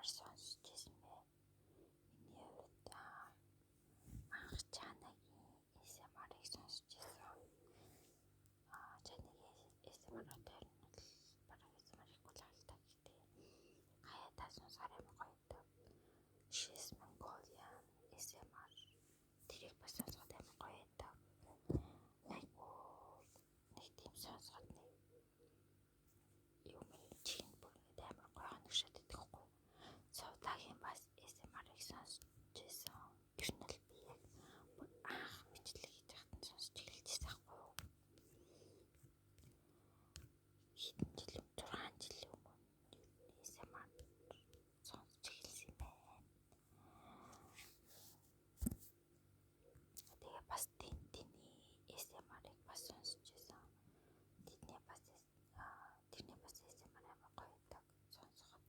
ASMR сонсож байсан бэ? Миний хувьд анх чанагийн ASMR-ыг сонсож байсан. Чанагийн ASMR-аар бараг ASMR-ыг л хаалта гэхдээ хаяа та сонсохоор амар гоё даа. She's Mongolian ASMR тэрийг бас сонсоход амар гоё даа. Айгу нэг тийм сонсоход нэг юм чин бүр амар гоё хоногшоод идэхгүй. Суудагийн бас ASMR-ыг сонсож байсан. Ер нь л би яг анх бичлэг хийж байхад нь сонсож эхэлжсэн байхгүй юу? Хэдэн жил 6 жилийн өмнө ASMR сонсож эхэлсэн юм байна. Тэгээ бас Тинтиний ASMR-ыг бас сонсож байсан. Тэрний бас ASMR амар гоё даг сонсоход.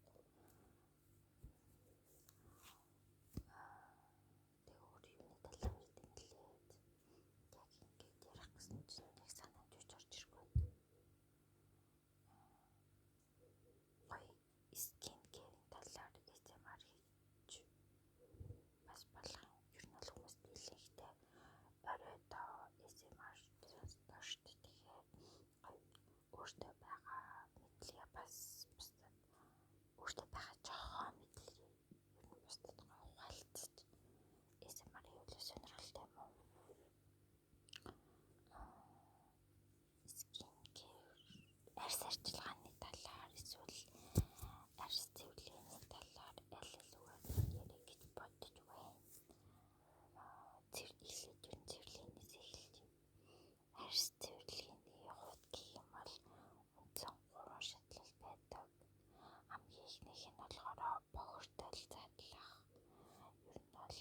Тэгээ өөр юуны талаар тэмлээд яг ингээд ярих гэсэн чинь яг санаанд юу ч орж ирэхгүй. Гоё скин кэрийн талаар ASMR хийж бас болох юм. Ер нь бол хүмүүс дийлэнхтэй оройдоо ASMR сонсдог шүү дээ. Тэгэхээр гоё өөртөө байгаа мэдлэгээ бас бусдад өөртөө байгаа жоохон мэдлэгээ ер нь бусдад гоё хуваалцаж ASMR хийвэл сонирхолтой юм уу? Скин кэр арьс арчилгааны талаар эсвэл арьс цэвэрлэгийн талаар аль ялгаагаар ярих гэж бодож байна. Цэвэрлэгээс эхэлж арьс цэвэрлэгийн хувьд гэх юм бол үндсэн 3 шатлал байдаг. Хамгийн ихнийх нь болохоор бохирдол задлах. Ер нь бол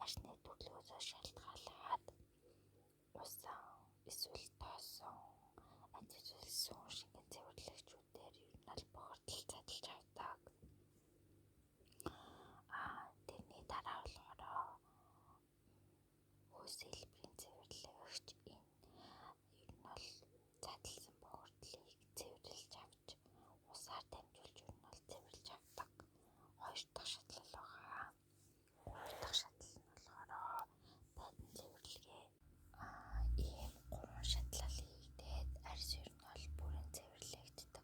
арсны төрлөөсөө шалтгаалаад усан эсвэл тоосон эсвэл сүүн шингэн цэвэрлэгчүүдээр ер нь бол бохирдол задлж авдаг. Тэрний дараа болохоор хөөс хэлбэрийн цэвэрлэгч энэ ер нь бол задлсан бохирдлыг цэвэрлж авч усаар дамжуулж ер нь бол цэвэрлж авдаг. Хоёр дахь шатлал байгаа. Хоёр дахь шатлал нь болохоор тайдан цэвэрлэгээ. Ийм 3 шатлал хийгдээд арьс ер нь бол бүрэн цэвэрлэгддэг.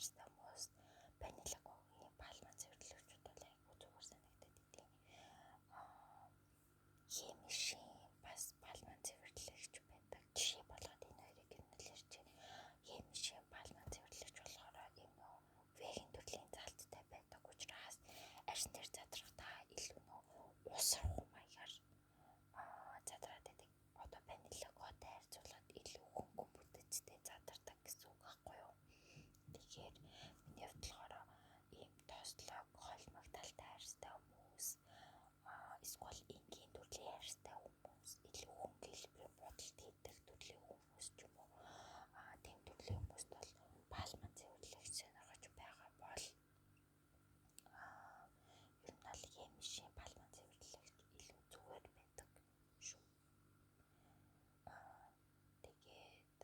хайртай хүмүүс ванилигийн пальмын цэвэрлэгчүүд бол айгүй зүгээр санагдаад идэв. Хэмишин бас пальмын цэвэрлэгч байдаг. Жишээ болгоод энэ хоёрыг юм л ярьж байна. Хэмишин пальмын цэвэрлэгч болохоор юм нөө веган төрлийн залттай байдаг учраас арьсан дээр задрахтаа илүү нөө усрах маягаар задраад байдаг. Одоо ванилиготой харьцуулахад илүү хөнгөн бүтэцтэй задардаг гэсэн үг байхгүй юу? Тэгэхээр миний хувьд болохоор ийм тослог, холмог талтай хайртай хүмүүс, эсвэл энгийн төрлийн хайртай хүмүүс, илүү хөнгөн хэлбэрийн бодолт хийдэг төрлийн хүмүүс ч юм уу. Тийм төрлийн хүмүүст бол пальмын цэвэрлэгч сонирхож байгаа бол ер нь бол хэмишин пальмын цэвэрлэгч илүү зүгээр байдаг шүү. Тэгээд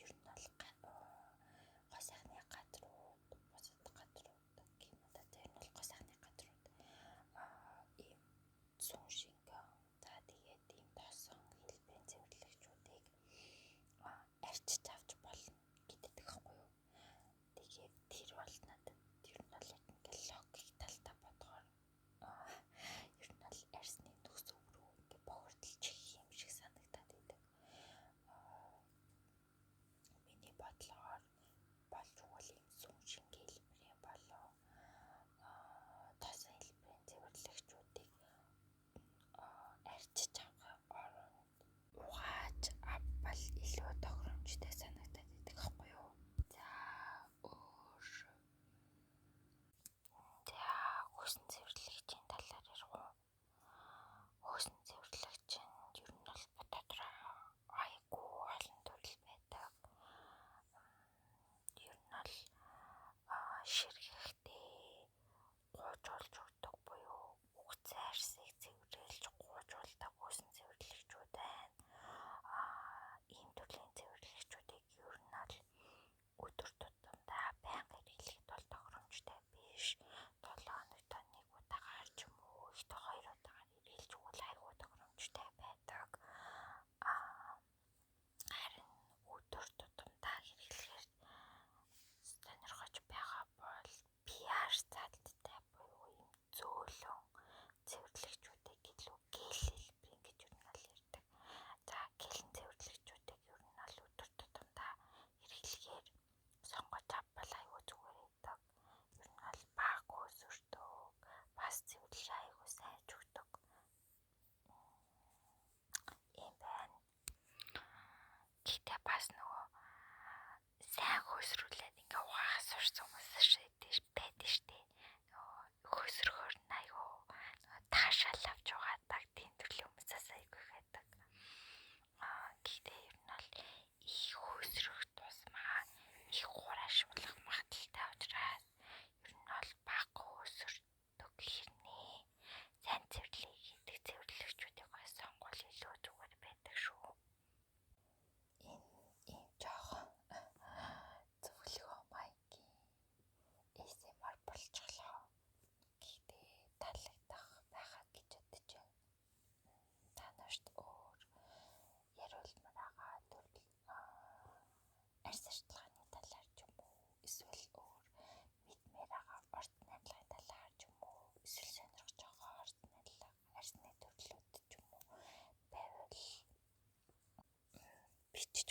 ер нь бол гой сайхны газрууд, бусад газрууд гэх юм да. Тэр нь бол гой сайхны газрууд ийм сүүн шингэн, за тэгээд ийм тосон хэлбэрийн цэвэрлэгчүүдийг арчиж авч болно гэдэг байхгүй юу? Тэгээд тэр бол надад ер нь бол яг ингээл логик талтай бодохоор ер нь бол арьсны төсөв рүү ингээ бохирдолж их юм шиг санагдаад идэг. Миний бодлоор болж өгвөл ийм сүүн шингэн хэлбэрийн болоо тосон хэлбэрийн цэвэрлэгчүүдийг арчиж авах оронд угааж авбал илүү тохиромжтой санагдаад идэг байхгүй юу? За хөөсөн цэвэрлэгчийн талаар ярих уу? Хөөсөн цэвэрлэгч нь ер нь бол дотоодоо айгүй олон төрөл байдаг. Ер нь бол ширгэхдээ гуйжуулж өгдөг буюу үгцэн арьсыг цэвэрлж гуйжуулдаг хөөсөн цэвэрлэгчүүд байна. Ийм төрлийн цэвэрлэгчүүдийг ер нь бол өдөр тутамдаа байнга хэрэглэхэд бол тохиромжтой биш. 7 хоногт нэг удаагаар ч юм уу ихтэй 2 удаагаар хэрэглэж өгвөл айгүй тохиромжтой байдаг. Харин өдөр тутамдаа хэрэглэхээр сонирхож байгаа бол PR цаалттай буюу ийм зөөлөн цэвэрлэгчүүдийг илүү гел хэлбэрийн гэж ер нь бол ярьдаг. За гэлэн цэвэрлэгчүүдийг ер нь бол өдөр тутамдаа хэрэглэхээр сонгож авбал айгүй зүгээр байдаг. Ер нь бол баг өсөрдөг, бас цэвэрлэж айгүй сайн өгдөг. Ийм байна. Гэхдээ бас нөгөө сайн хөөсрүүлээд ингээ угаахаас сурсан хүмүүс байдаг штэ. Нөгөө хөөсрөхөр нь айгүй таашаал авч угаадаг тийм төрлийн хүмүүсээс айгүй байдаг. Гэхдээ ер нь бол их хөөсрөх тусмаа их гур ашиглах магадaltaй учраас ер нь бол баг хөөсөрдөг хэрнээ сайн цэвэрлэг хийдэг цэвэрлэгчүүдийг сонгол илүү зүгээр байдаг шүү. Энэ жоохон зөвлөгөө маягийн ASMR болчихлоо. Гэхдээ таалагдах байхаа гэж бодож байна. Та нарт өөр яриулмаар байгаа төрөл арьс арчилгааны талаар ч юм уу, эсвэл өөр мэдмээр байгаа орт найрлагын талаар ч юм уу, эсвэл сонирхож байгаа орт найрлага, арьсны төрлүүд ч юм уу байвал бичиж